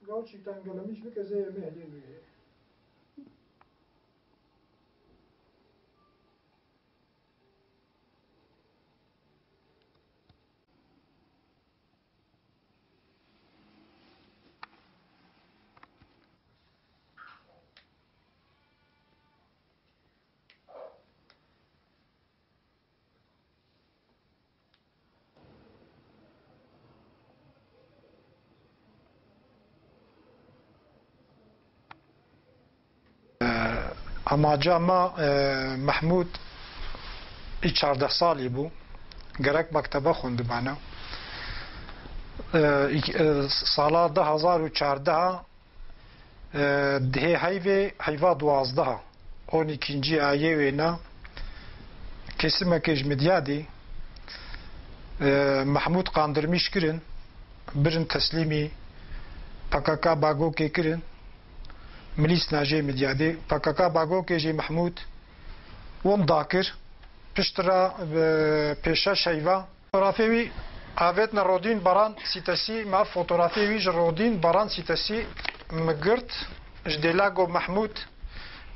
Gerçekten gelemiş bir kez yemeğe geliyor. Amaca ma Mahmud 14 سالی بو گرک مکتبه خوند بنا سالا 2014 ده هیوا 12 12. آیه وینا kesime kejmidyadi Mahmud kandırmış kirin birin teslimi PKK bago ke kirin milis naje midyadi PKK bago ke ji Mahmud won dakir piştra peşa şeyva fotoğrafevi avet na rodin baran sitasi ma fotoğrafevi rodin baran sitasi mgirt jdelago Mahmud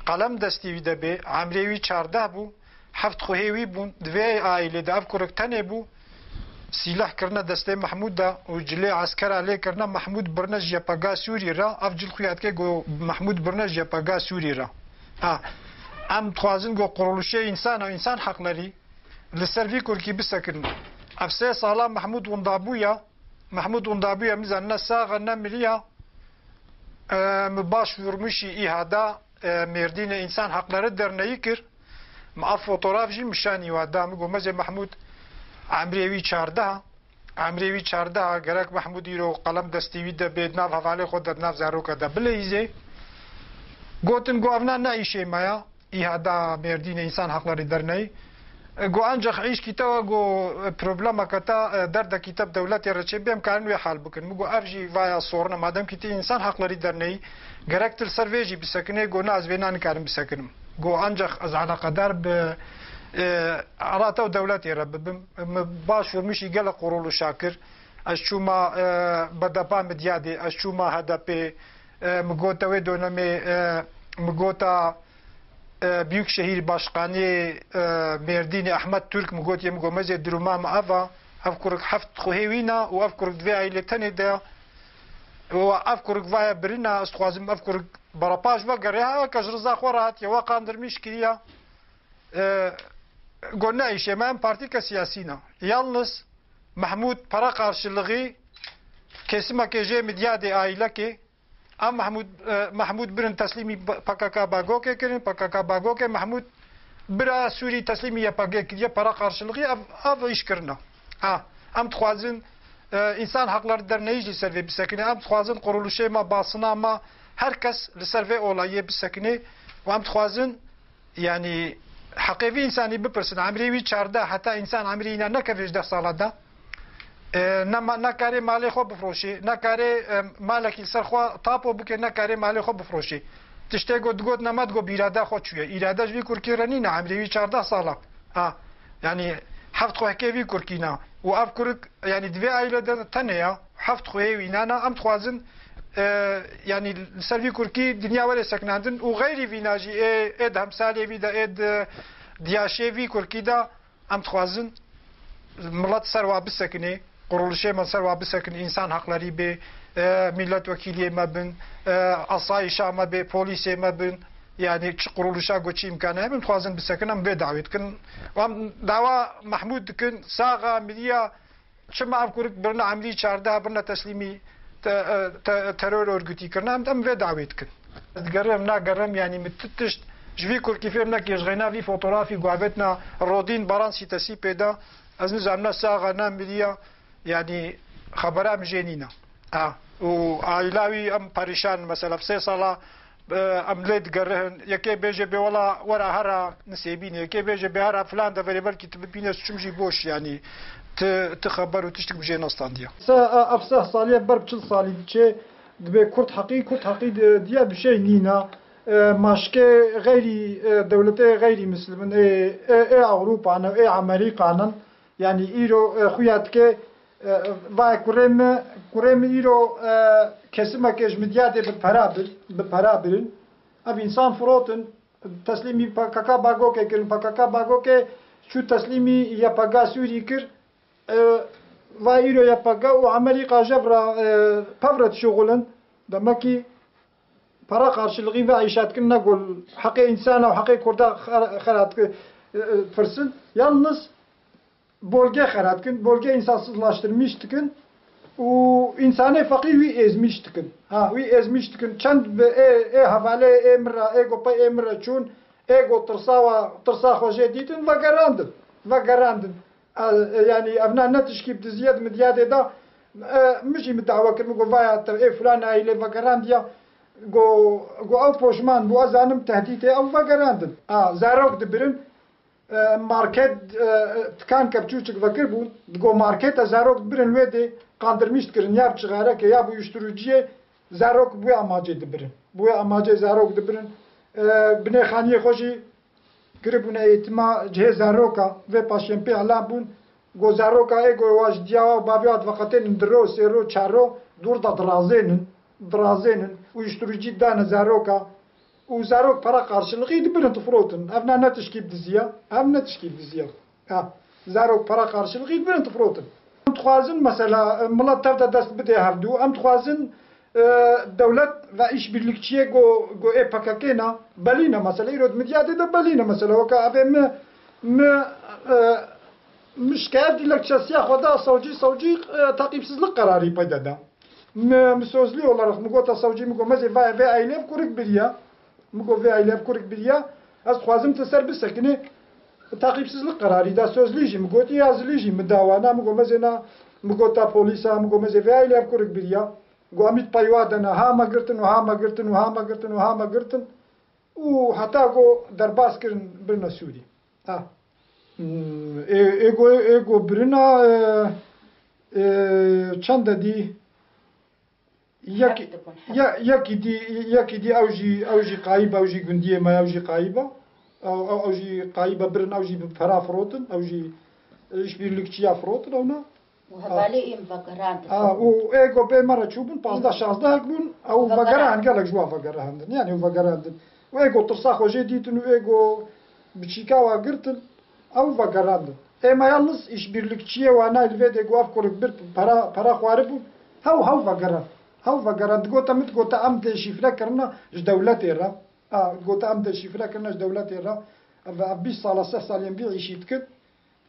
قلم دستی ویده به عمریوی 14 بو هفت خوهیوی بون دوی آیلی ده اف کرکتنه بو سلاح کرنه دسته محمود ده و جلی عسکر علی کرنه محمود برنه جیپاگا سوری را اف جل خویاد که گو محمود برنه جیپاگا سوری را ام توازن گو قرولوشه انسان و انسان حقلری لسروی کرکی بسکرن اف 3 سالا محمود وندابویا میزن نه ساغه نه ملیا مباش ورمشی ایهادا مردین انسان حقları derneği kir ma fotoğraf jim müşani ve adamı gomez Mahmud Amrevi 14 gerek Mahmud iro qalam destivi de bednav havale xod nav zaroka da blize gotin govna na işe maya ihada merdin insan hakları derneği go ancak iş kitaba go problema kata derda kitap devlet yarıçı bem kan ve hal bugün go avji vaya soruna madem ki insan hakları derneği gerektir serveji bisakine go naz ve nan karim bisakinim go ancak az ala kadar be arata devlet yarabim baş vermiş igala qurulu şakir aşuma badapa medyadi aşuma HDP mgota ve dönemi mgota büyük şehir başkanı Merdin Ahmet Türk mgot yem gomez durumam ava afkuruk haft khohewina و afkuruk dve ailetane de و afkuruk vaya birina astxazim afkuruk barapaj ve gariha kajrza khorat ya qandırmış kiya gonna işemem parti siyasina yalnız Mahmud para karşılığı kesime keje medyade aile ki ام محمود برن تسلیمی PKK باگو که کردن PKK باگو که محمود برا سوری تسلیمی یا پاگه کردیه para karşılığı av iş kırna am txazin insan hakları derneği ji serve bisakine am txazin quruluşe ma basına ama herkes li serve olayı bisakine ve am txazin yani haqiqi insani bipirsin amrevi 14 hatta insan amrina ne kevejde salada نکاری مالی خو بفروشی نکاری مالکی سر خو تاپو بکه نکاری مالی خو بفروشی تشته گود نماد گو بیراده خو چویه ایراده جوی کرکی رنی نه عمریوی 14 ساله یعنی هفت خو هکیوی کرکی نه و اف کرک یعنی دوی ایله تنه یا هفت خو هیوی نه ام توازن yani servi kurki dünya vere seknandın o gayri vinaji ed hamsalevi de ed diyaşevi kurki da am twazın millet serva bisekni quruluşe ma serva bisekni insan hakları be milletvekiliye mabin asayişa ma be polise mabin yani quruluşa goçi imkanı hem twazın biseknam be davet kin dava Mahmud kin sağa miliya çma afkurik birna amli 14 birna teslimi terör örgütü kırnam dem ve davet kin gerem na gerem yani mütteş جوی کرکی فهم نکیش غینا وی فوتوغرافی گوابتنا رودین باران سیتسی پیدا از نزامنا ساغا نام بدیا یعنی خبرام جنینا و عائلاوی ام پریشان مثلا في 3 سالا ام لید گرهن یکی بیجه به ولا ورا هرا نسیبین یکی بیجه به هرا فلان ده ولی بلکی تبینه چمجی بوش yani تخبر و تشتك بجي نستانديا افسه ساليه برب 4 سالي دچه دبي كرد حقي ديا بشي نينا ماشكه غيري دولتي غيري مسلمين اي اوروبا اي امريكا يعني ايرو خوياتك وای کرم ایرو کسیم کش مدیات به پرابرن اب انسان فروتن تسلیمی پاکا باگو که کرن پاکا باگو که شو تسلیمی یا پاگا سوری کر وای ایرو یا پاگا و عملی قاجبرا پفرت شغلن دمکی para karşılığı ve ayşatkin ne gol hakkı insan ve hakkı kurda xarat fırsın yalnız bölge xaratkin bölge insansızlaştırmıştıkın o insanı fakir ve ezmiştıkın ha ve ezmiştıkın çend havale emra ego pa emra çun ego tırsa hoje ditin ve garandın yani evna netişkip diziyad midyade da مش متعوكر مقول فايا فلان عائلة وقرانديا go او poşman bu azanım tehdit او vagarandım. Zarok dibrin market tıkan kapçuçuk vakir bu go market zarok dibrin ve de kandırmış kirin yap çıgara ki ya bu uyuşturucuya zarok bu amacı dibrin. Bu amacı zarok dibrin bine khaniye xoşi kiribune eğitima cehe zaroka ve paşempe ala bun go zaroka ego waj diya babiyat vakaten ndro sero çaro durda drazenin uyuşturucu dana zaroka u zarok para karşılığı dibrin tıfrotun evna ne teşkib diziya ev ne teşkib diziya zarok para karşılığı dibrin tıfrotun em tuxazin mesela millet tevde dest bide hevdu em tuxazin devlet ve işbirlikçiye go PKK'na belina mesela irod midyade de belina mesela vaka abi mi şikayet dilekçesi xoda savcı takipsizlik kararı payda da مسوزلی olarak مگوتا savcı مگو مزه ve ailev kurik biriya مگو ve ailev kurik biriya az xwazim teser bisekini takipsizlik kararı da sözlüji مگوتی yazılıji müdavana مگو mezena مگوتا polisa مگو meze ve ailev kurik biriya گوامید پایوادنا هاما گرتن و حتی گو درباس کردن برنا سوری ایگو برنا چند دی یکی دی اوجی قایبه اوجی گندیه ما اوجی قایبه اوجی قایبه برن اوجی فرا فروتن اوجی işbirlikçi afrotun ona وهبالي فقران و ايجو بي مرة تشوفن 15 هكبون او فقران قالك جوا فقران يعني فقران و ايجو ترساخو جديدن و ايجو بشيكاوا قرتن او فقران اما yalnız işbirlikçiye ve ana ilvede guaf koruk bir para xwarib hav faqaran gota mit gota am de şifre karna devlet era gota am de şifre karna devlet era ve 20 sala 6 salyen bir işit kit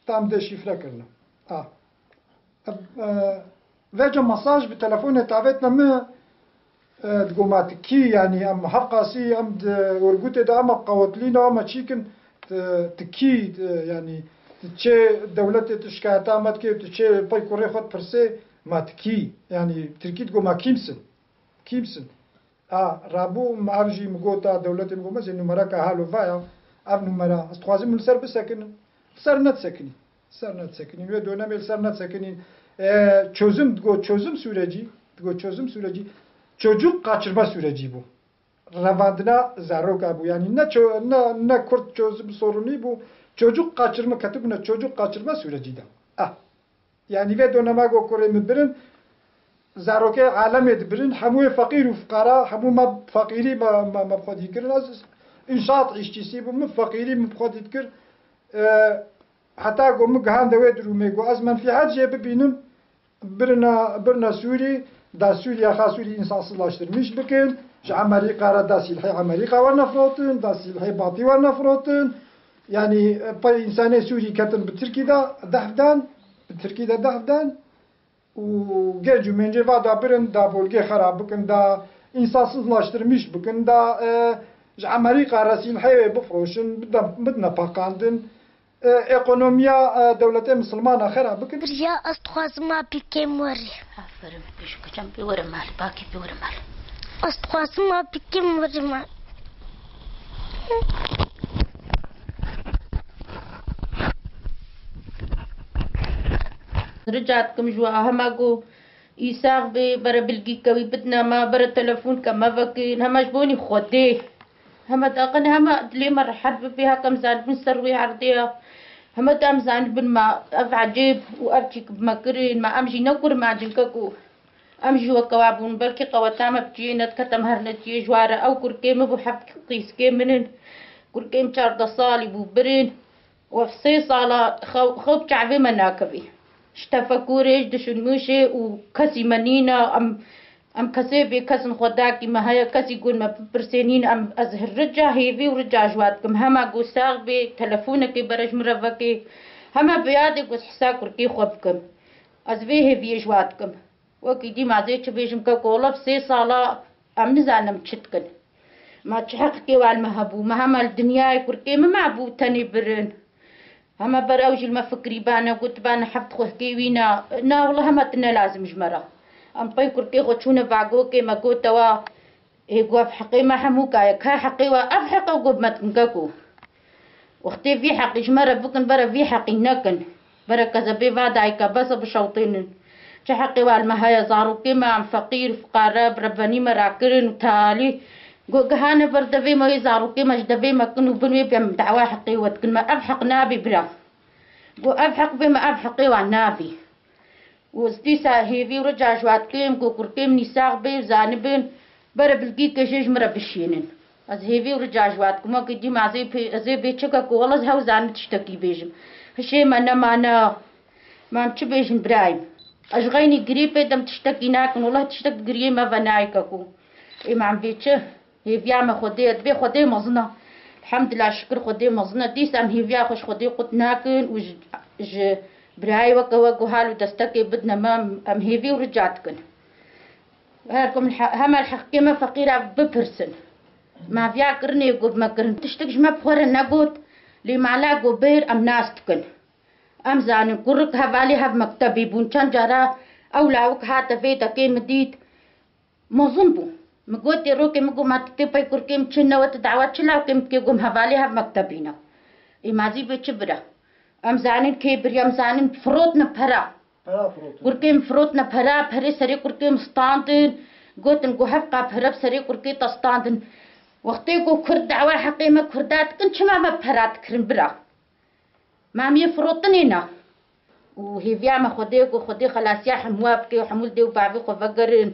tam de şifre karna veja masaj bi telefon tavetna mı tgumatki yani am haqqasi am urgute da am qawtlina am çikin tki yani تشي دولة تشكات عمد كي تشي باي كوري خد برسي ماتكي يعني تركيت جو ما كيمسن رابو معرجي مقوتا دولة مقومة زي نمرا كهالو فايا اب نمرا استخوازي من سر بسكن سر نت سكني ve dönem sar nat sekini çözüm süreci çocuk kaçırma süreci bu ravandına zaroka bu yani ne kurt çözüm sorunu bu çocuk kaçırma katibine çocuk kaçırma süreci de. Yani ve döneme göre birin zaroke alem edbirin hamu fakir ve fukara hamu fakiri mabxadi kirin az inşaat işçisi bu fakiri mabxadi kir hatta gomuk hande ve durume go az menfiat cebe benim birna Suri da Suriye khasuri insansızlaştırmış bakın Amerika da silhi Amerika ve nafrotun da silhi Batı ve nafrotun yani pay insane Suri katın Türkiye'de dahdan u gel cümlece va da birin da bölge harab bakın da insansızlaştırmış bakın da Amerika rasil hay bufroşun بدنا pakandın ekonomiya devlete Müslümana harab bakın ya astxazma pikem var aferin şu kaçam bir var mal baki bir var mal astxazma pikem var mal رجعت كم جوا هما جو يساق برا بلقي كوي بدنا ما برا تلفون كما فكين هما جبوني خديه هما تاقن هما لي مرة حد فيها كم زاد من سروي عرضيها هم دام زان بن ما أفعجيب وأرتك بمكرين ما أمشي نكر ما جنككو أمشي وكوابون بلكي قواتام بجينة كتم هرنتي جوارة أو كركيم بحب قيس كيمنن كركيم شارد صالي بوبرين وفصي صالة خوب شعبي مناكبي اشتفكوريش دشن موشي وكسي منينا أم كسي كسن خداكي ما هيا كسي يقول ما برسينين أم أزهر رجع هيفي ورجع جواتكم هما قوساغ بي تلفونك برج مرفكي هما بيادك وسحساك كركي خوبكم أزبي هيفي جواتكم وكي دي ما زيتش بيجم كاكولا في صالة أم نزانم تشتكن ما تحققي والمهبو ما هما الدنيا كركي ما معبو تاني برن هما براوج المفكري بانا قلت بانا حفت خوه كيوينا نا والله هما تنا لازم جمرة أم باي كركي غتشونا باقوكي ما قلت وا هيقوا في حقي ما حموكا كا حقي وأف حقي وقب ما تنكاكو واختي في حقي جمرة بكن برا في حقي نكن برا كذا بيفادايكا بس بشوطين شحقي والمهايا زارو كما عم فقير فقراء برباني مراكرين وتالي قهانا بردبي ما يزارو كما جدبي ما كنوا بنوي بيم دعوة حقي وتكن ما أبحق نابي برا أبحق بما أبحقي والنابي وستيسا هيفي ورجع جوات كيم كوكركيم نساق بي وزانبين برا بلقي كشيج مرا بشينين از هيفي ورجع جوات كما كدي مع زي بيتشكا كوالز هاو زان تشتكي بيجم هشي ما مش بيجم برايم أشغيني قريبة دم تشتكي ناكن والله تشتك قريبة فنايككو إيه ما عم بيتشه هي فيا خديت بي خدي مزنا الحمد لله شكر خدي مزنا ديس أم هي فيا خش خدي قط ناكن وج براي وكو هالو تستكي بدنا ما أم هي في ورجعتكن هاركم هم الحكيمة فقيرة ببرسن ما فيا كرني يقول ما كرن تشتكش ما بخور النقود لي معلاقو بير أم ناستكن أم زانن كرك هفالي هف مكتبي بونشان جارا أو لاوك هاتا فيتا كيم ديت مظنبو مقوتي روكي مقو ما تتباي كركيم تشنا وتدعوات شلاو كيم تكيقوم هفالي هف مكتبينا إمازي بيتشبرا أم زانن كيبر أم زانن فروتنا بهرا كركيم فروتنا بهرا بهري سري كركيم ستاندن قوتن قو هفقا بهرا بسري كركي تستاندن وقتي قو كرد دعوة حقيمة كردات كنش ما بهرات كرن برا ما مي فروتنينا وهي فيا ما خديك وخدي خلاص يا حموابكي وحمول دي وبعبي خفقرن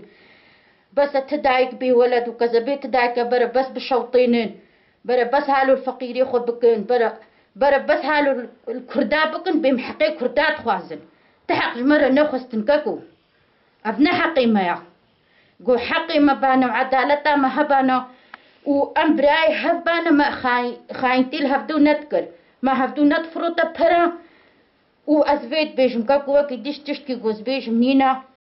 بس تدايك بي ولد وكذا بي تدايك برا بس بشوطينين برا بس هالو الفقير يخو بكن برا بس هالو الكردا بكن بمحقي كردات خوازن تحق مرة نخص تنككو ابن حقي ما يا قو حقي ما بانا وعدالتا ما هبانا وامبراي هبانا ما خاينتيل هفدو نتكر ما هفدو نتفروتا برا وأزبيت بيجم كاكو وكي ديش تشتكي جوز بيجم نينا